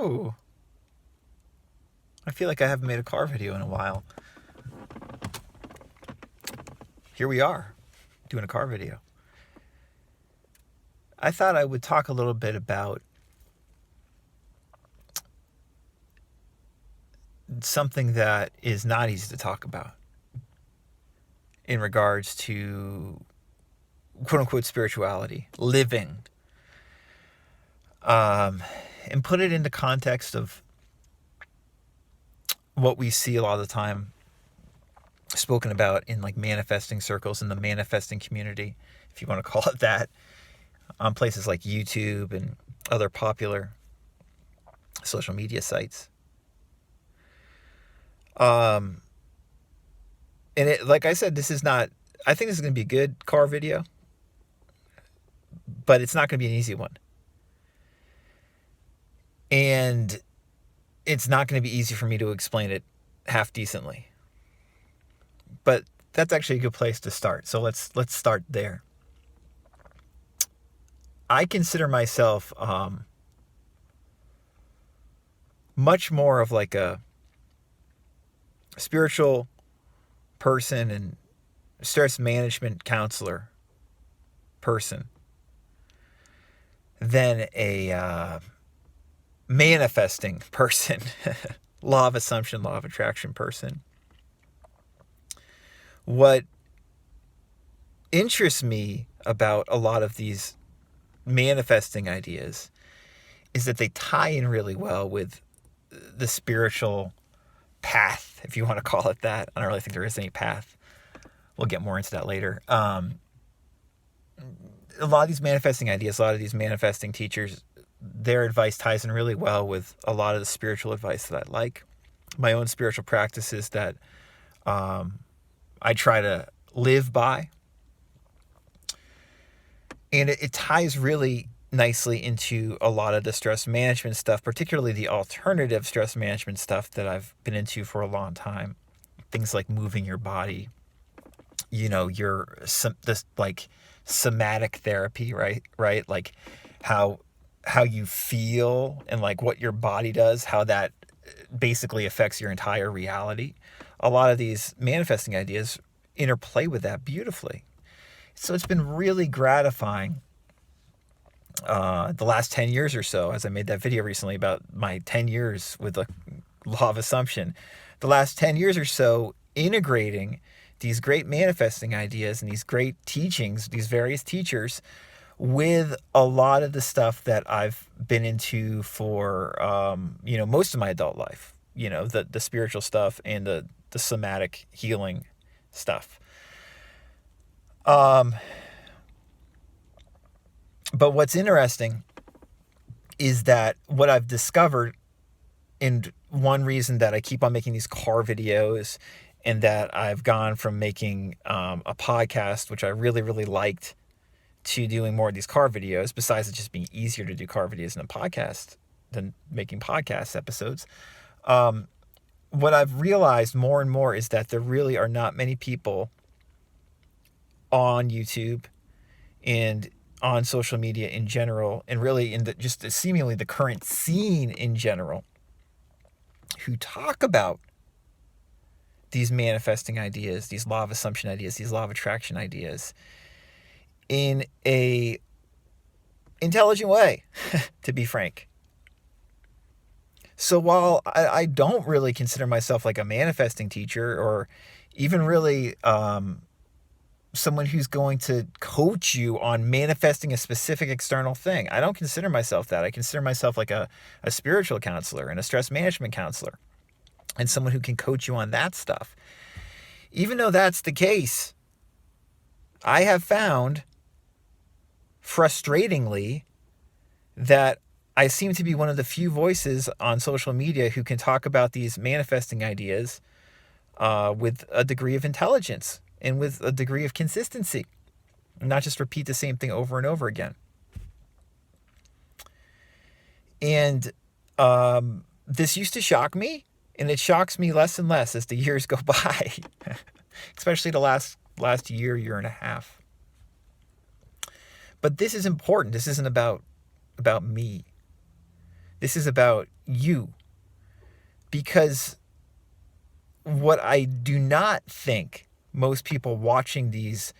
Ooh. I feel like I haven't made a car video in a while. Here we are, doing a car video. I thought I would talk a little bit about something that is not easy to talk about in regards to quote-unquote spirituality, living, and put it into context of what we see a lot of the time spoken about in like manifesting circles, in the manifesting community, if you want to call it that, on places like YouTube and other popular social media sites. And it, like I said, I think this is going to be a good car video, but it's not going to be an easy one. And it's not going to be easy for me to explain it half decently. But that's actually a good place to start. So let's start there. I consider myself much more of like a spiritual person and stress management counselor person than a manifesting person, law of assumption, law of attraction person. What interests me about a lot of these manifesting ideas is that they tie in really well with the spiritual path, if you want to call it that. I don't really think there is any path. We'll get more into that later. A lot of these manifesting ideas, a lot of these manifesting teachers, their advice ties in really well with a lot of the spiritual advice that I like. My own spiritual practices that I try to live by. And it ties really nicely into a lot of the stress management stuff, particularly the alternative stress management stuff that I've been into for a long time. Things like moving your body, this like somatic therapy, right? Like how you feel and like what your body does, how that basically affects your entire reality. A lot of these manifesting ideas interplay with that beautifully. So it's been really gratifying the last 10 years or so, as I made that video recently about my 10 years with the law of assumption. The last 10 years or so integrating these great manifesting ideas and these great teachings, these various teachers, with a lot of the stuff that I've been into for, most of my adult life, the spiritual stuff and the somatic healing stuff. But what's interesting is that what I've discovered, and one reason that I keep on making these car videos and that I've gone from making a podcast, which I really, really liked, to doing more of these car videos, besides it just being easier to do car videos than a podcast, than making podcast episodes. What I've realized more and more is that there really are not many people on YouTube and on social media in general, and really in seemingly the current scene in general, who talk about these manifesting ideas, these law of assumption ideas, these law of attraction ideas in a intelligent way, to be frank. So while I don't really consider myself like a manifesting teacher or even really someone who's going to coach you on manifesting a specific external thing, I don't consider myself that. I consider myself like a spiritual counselor and a stress management counselor and someone who can coach you on that stuff. Even though that's the case, I have found, frustratingly, that I seem to be one of the few voices on social media who can talk about these manifesting ideas with a degree of intelligence and with a degree of consistency, and not just repeat the same thing over and over again. And this used to shock me, and it shocks me less and less as the years go by, especially the last year and a half. But this is important. This isn't about me. This is about you. Because what I do not think most people watching these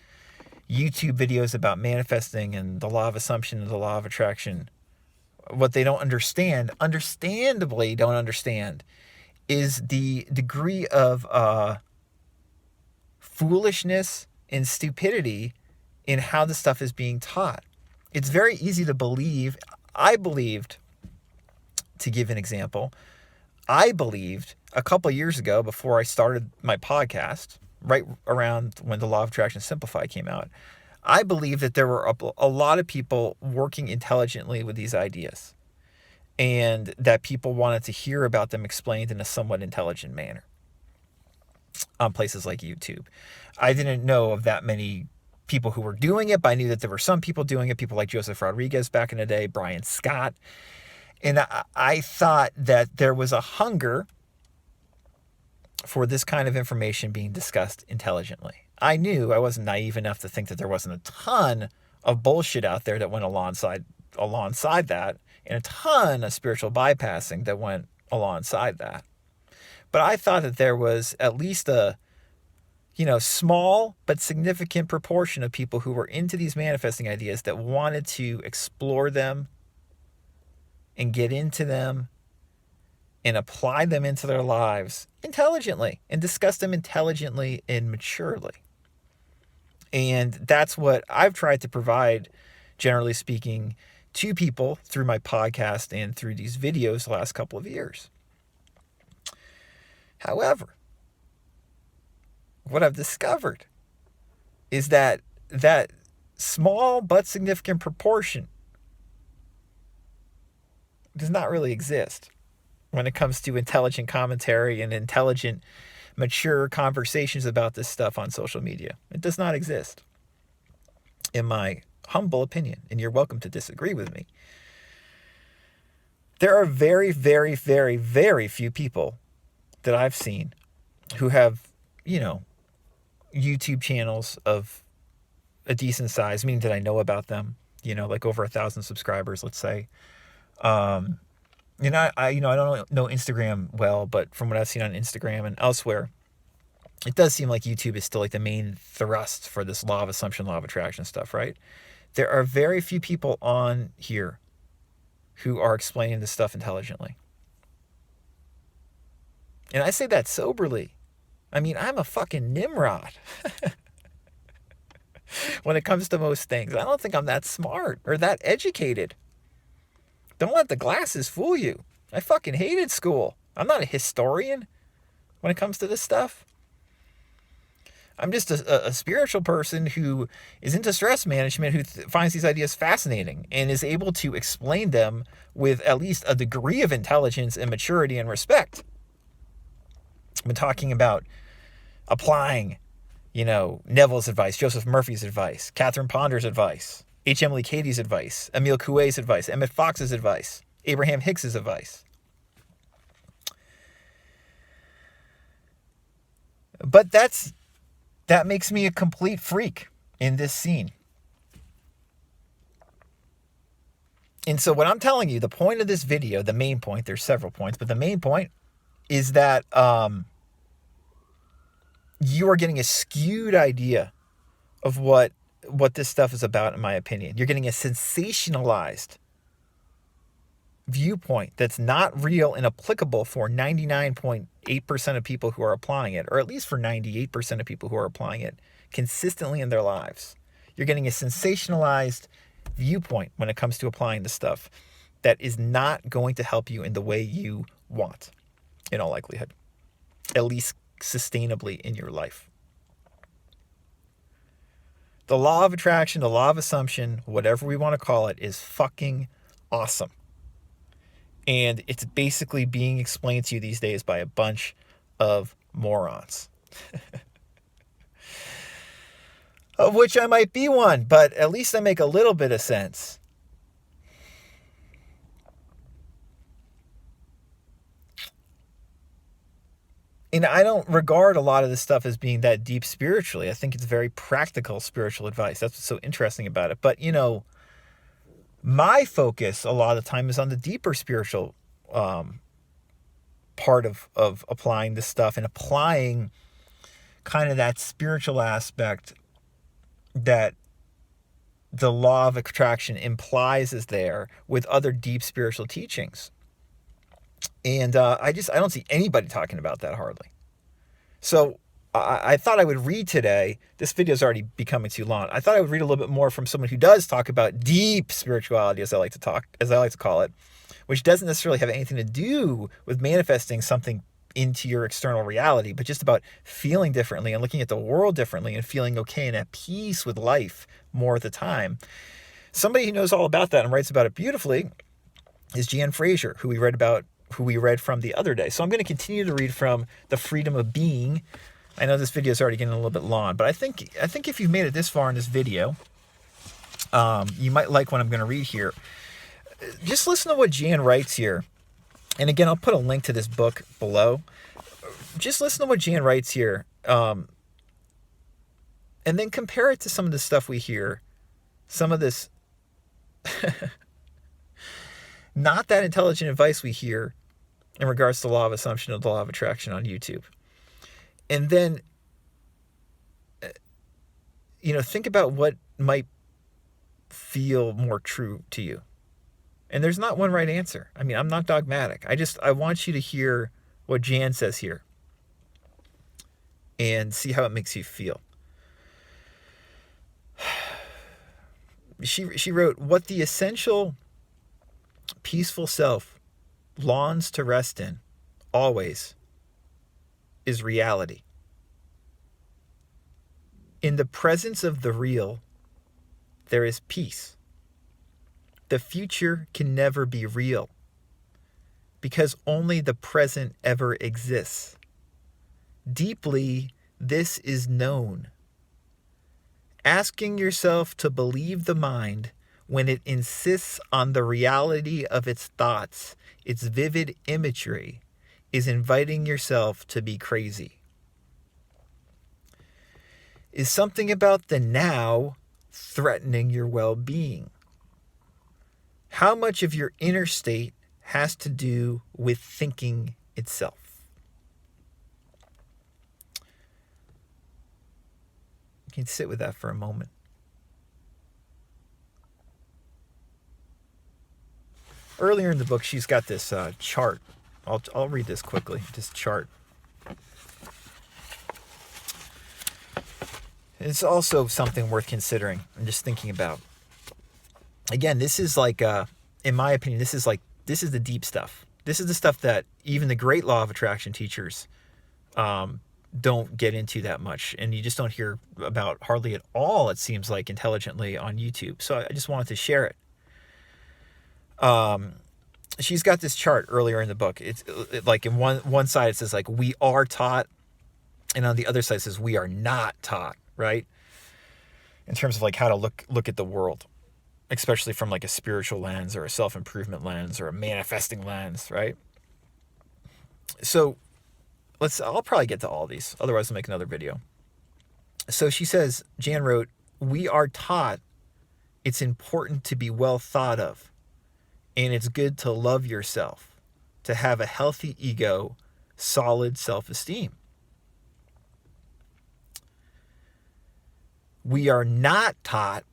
YouTube videos about manifesting and the law of assumption and the law of attraction, what they don't understand, understandably don't understand, is the degree of foolishness and stupidity in how the stuff is being taught. It's very easy to believe. I believed, to give an example, I believed a couple of years ago, before I started my podcast, right around when the Law of Attraction Simplified came out, I believed that there were a lot of people working intelligently with these ideas, and that people wanted to hear about them explained in a somewhat intelligent manner on places like YouTube. I didn't know of that many people who were doing it, but I knew that there were some people doing it, people like Joseph Rodriguez back in the day, Brian Scott. And I thought that there was a hunger for this kind of information being discussed intelligently. I knew I wasn't naive enough to think that there wasn't a ton of bullshit out there that went alongside that, and a ton of spiritual bypassing that went alongside that. But I thought that there was at least a, small but significant proportion of people who were into these manifesting ideas that wanted to explore them and get into them and apply them into their lives intelligently and discuss them intelligently and maturely. And that's what I've tried to provide, generally speaking, to people through my podcast and through these videos the last couple of years. However, what I've discovered is that small but significant proportion does not really exist when it comes to intelligent commentary and intelligent, mature conversations about this stuff on social media. It does not exist, in my humble opinion, and you're welcome to disagree with me. There are very, very, very, very few people that I've seen who have, YouTube channels of a decent size, meaning that I know about them, like over 1,000 subscribers, let's say. I don't know Instagram well, but from what I've seen on Instagram and elsewhere, it does seem like YouTube is still like the main thrust for this law of assumption, law of attraction stuff, right? There are very few people on here who are explaining this stuff intelligently. And I say that soberly. I mean, I'm a fucking Nimrod when it comes to most things. I don't think I'm that smart or that educated. Don't let the glasses fool you. I fucking hated school. I'm not a historian when it comes to this stuff. I'm just a spiritual person who is into stress management, who finds these ideas fascinating and is able to explain them with at least a degree of intelligence and maturity and respect. I've been talking about applying, Neville's advice, Joseph Murphy's advice, Catherine Ponder's advice, H. Emily Cady's advice, Emile Coué's advice, Emmett Fox's advice, Abraham Hicks's advice. But that makes me a complete freak in this scene. And so what I'm telling you, the point of this video, the main point, there's several points, but the main point is that you are getting a skewed idea of what this stuff is about, in my opinion. You're getting a sensationalized viewpoint that's not real and applicable for 99.8% of people who are applying it, or at least for 98% of people who are applying it consistently in their lives. You're getting a sensationalized viewpoint when it comes to applying this stuff that is not going to help you in the way you want, in all likelihood, at least sustainably in your life. The law of attraction, the law of assumption, whatever we want to call it, is fucking awesome. And it's basically being explained to you these days by a bunch of morons. Of which I might be one, but at least I make a little bit of sense. And I don't regard a lot of this stuff as being that deep spiritually. I think it's very practical spiritual advice. That's what's so interesting about it. But, My focus a lot of the time is on the deeper spiritual part of applying this stuff, and applying kind of that spiritual aspect that the law of attraction implies is there with other deep spiritual teachings. And I don't see anybody talking about that hardly. So I thought I would read today. This video is already becoming too long. I thought I would read a little bit more from someone who does talk about deep spirituality, as I like to call it, which doesn't necessarily have anything to do with manifesting something into your external reality, but just about feeling differently and looking at the world differently and feeling okay and at peace with life more at the time. Somebody who knows all about that and writes about it beautifully is Jan Fraser, who we read from the other day. So I'm going to continue to read from The Freedom of Being. I know this video is already getting a little bit long, but I think if you've made it this far in this video, you might like what I'm going to read here. Just listen to what Jan writes here. And again, I'll put a link to this book below. Just listen to what Jan writes here. And then compare it to some of the stuff we hear. Some of this not that intelligent advice we hear in regards to the law of assumption or the law of attraction on YouTube. And then, think about what might feel more true to you. And there's not one right answer. I mean, I'm not dogmatic. I want you to hear what Jan says here and see how it makes you feel. She wrote, what the essential peaceful self longs to rest in, always, is reality. In the presence of the real, there is peace. The future can never be real, because only the present ever exists. Deeply, this is known. Asking yourself to believe the mind when it insists on the reality of its thoughts, its vivid imagery, is inviting yourself to be crazy. Is something about the now threatening your well-being? How much of your inner state has to do with thinking itself? You can sit with that for a moment. Earlier in the book, she's got this chart. I'll read this quickly, this chart. It's also something worth considering and just thinking about. Again, this is like, in my opinion, this is the deep stuff. This is the stuff that even the great law of attraction teachers don't get into that much. And you just don't hear about hardly at all, it seems like, intelligently on YouTube. So I just wanted to share it. She's got this chart earlier in the book. It's like in one side it says like, we are taught. And on the other side it says, we are not taught, right? In terms of like how to look at the world, especially from like a spiritual lens or a self-improvement lens or a manifesting lens, right? So I'll probably get to all these. Otherwise I'll make another video. So she says, Jan wrote, we are taught it's important to be well thought of. And it's good to love yourself, to have a healthy ego, solid self-esteem. We are not taught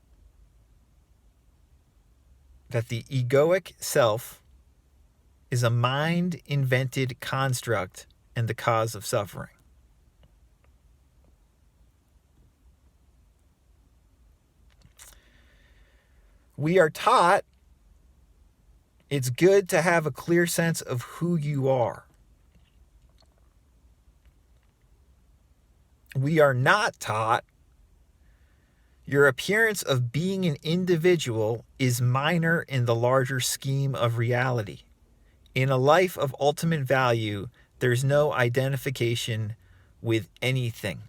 that the egoic self is a mind-invented construct and the cause of suffering. We are taught it's good to have a clear sense of who you are. We are not taught your appearance of being an individual is minor in the larger scheme of reality. In a life of ultimate value, there's no identification with anything.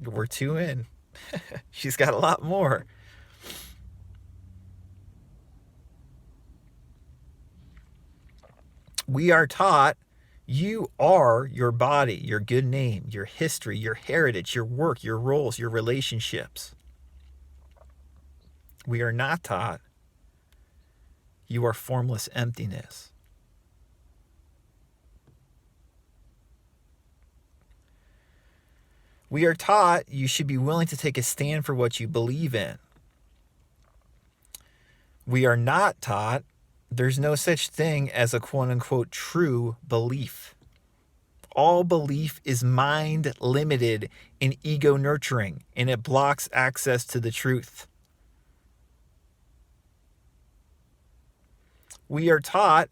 We're 2 in. She's got a lot more. We are taught you are your body, your good name, your history, your heritage, your work, your roles, your relationships. We are not taught you are formless emptiness. We are taught you should be willing to take a stand for what you believe in. We are not taught there's no such thing as a quote-unquote true belief. All belief is mind limited and ego nurturing, and it blocks access to the truth. We are taught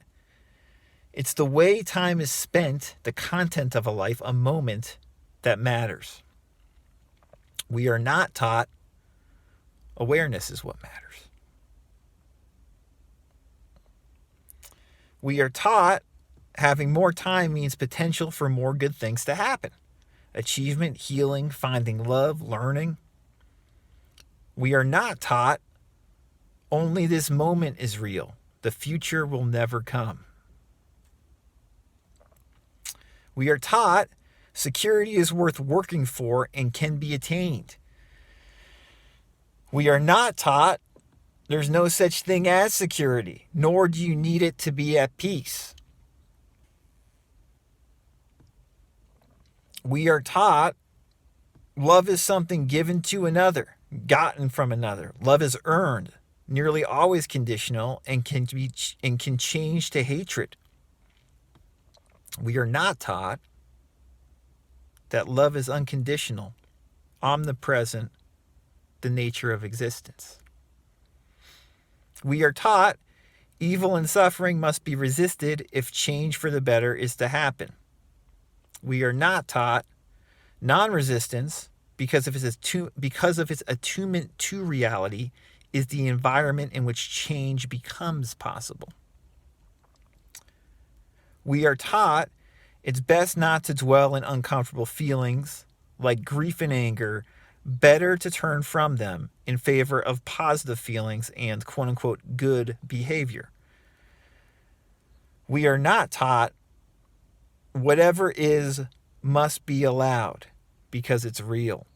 it's the way time is spent, the content of a life, a moment, that matters. We are not taught awareness is what matters. We are taught having more time means potential for more good things to happen. Achievement, healing, finding love, learning. We are not taught only this moment is real. The future will never come. We are taught security is worth working for and can be attained. We are not taught there's no such thing as security, nor do you need it to be at peace. We are taught love is something given to another, gotten from another. Love is earned, nearly always conditional, and can change to hatred. We are not taught that love is unconditional, omnipresent, the nature of existence. We are taught evil and suffering must be resisted if change for the better is to happen. We are not taught non-resistance because of its attunement to reality is the environment in which change becomes possible. We are taught it's best not to dwell in uncomfortable feelings like grief and anger, better to turn from them in favor of positive feelings and quote-unquote good behavior. We are not taught whatever is must be allowed because it's real.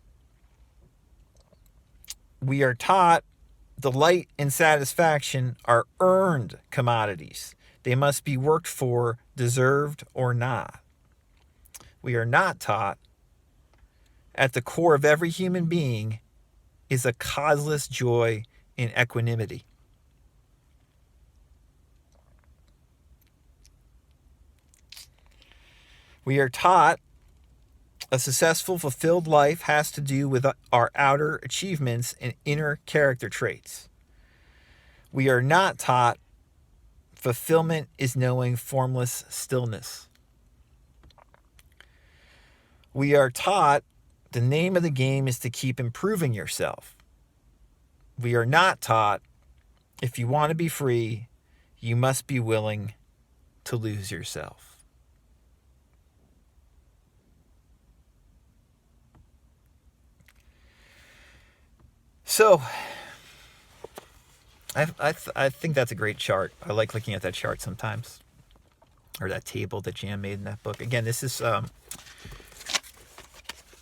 We are taught delight and satisfaction are earned commodities. They must be worked for, deserved or not. We are not taught at the core of every human being is a causeless joy in equanimity. We are taught a successful, fulfilled life has to do with our outer achievements and inner character traits. We are not taught fulfillment is knowing formless stillness. We are taught the name of the game is to keep improving yourself. We are not taught if you want to be free, you must be willing to lose yourself. So, I think that's a great chart. I like looking at that chart sometimes, or that table that Jan made in that book. Again, this is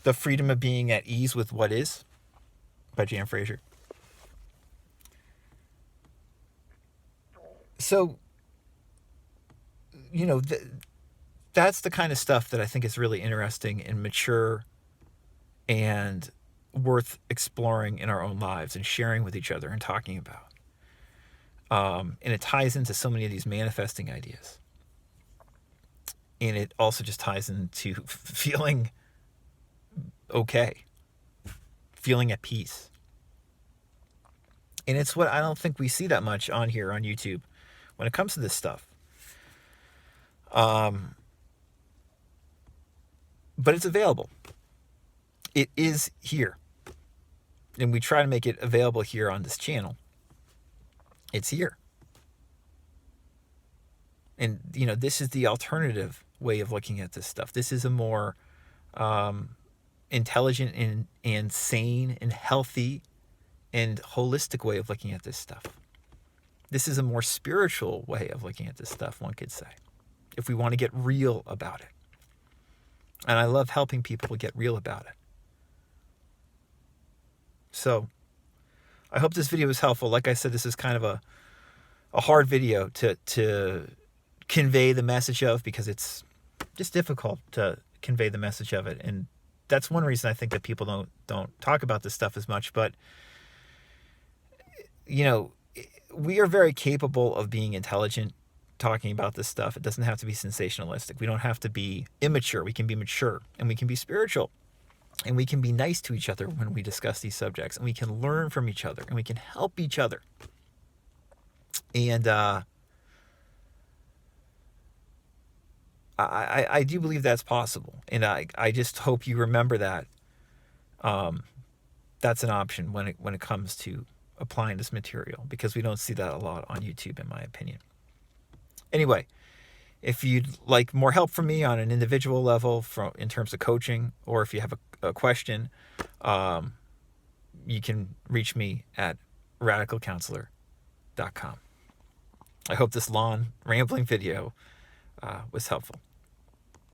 The Freedom of Being at Ease with What Is by Jan Fraser. So, you know, that's the kind of stuff that I think is really interesting and mature and worth exploring in our own lives and sharing with each other and talking about. And it ties into so many of these manifesting ideas. And it also just ties into feeling okay, feeling at peace. And it's what I don't think we see that much on here on YouTube when it comes to this stuff. But it's available. It is here. And we try to make it available here on this channel. It's here. And, you know, this is the alternative way of looking at this stuff. This is a more intelligent and sane and healthy and holistic way of looking at this stuff. This is a more spiritual way of looking at this stuff, one could say, if we want to get real about it. And I love helping people get real about it. So, I hope this video was helpful. Like I said, this is kind of a hard video to convey the message of, because it's just difficult to convey the message of it. And that's one reason I think that people don't talk about this stuff as much. But, you know, we are very capable of being intelligent talking about this stuff. It doesn't have to be sensationalistic. We don't have to be immature. We can be mature, and we can be spiritual, and we can be nice to each other when we discuss these subjects, and we can learn from each other, and we can help each other. And I do believe that's possible. And I just hope you remember that that's an option when it comes to applying this material, because we don't see that a lot on YouTube, in my opinion. Anyway, if you'd like more help from me on an individual level in terms of coaching, or if you have a question, you can reach me at radicalcounselor.com. I hope this long, rambling video was helpful.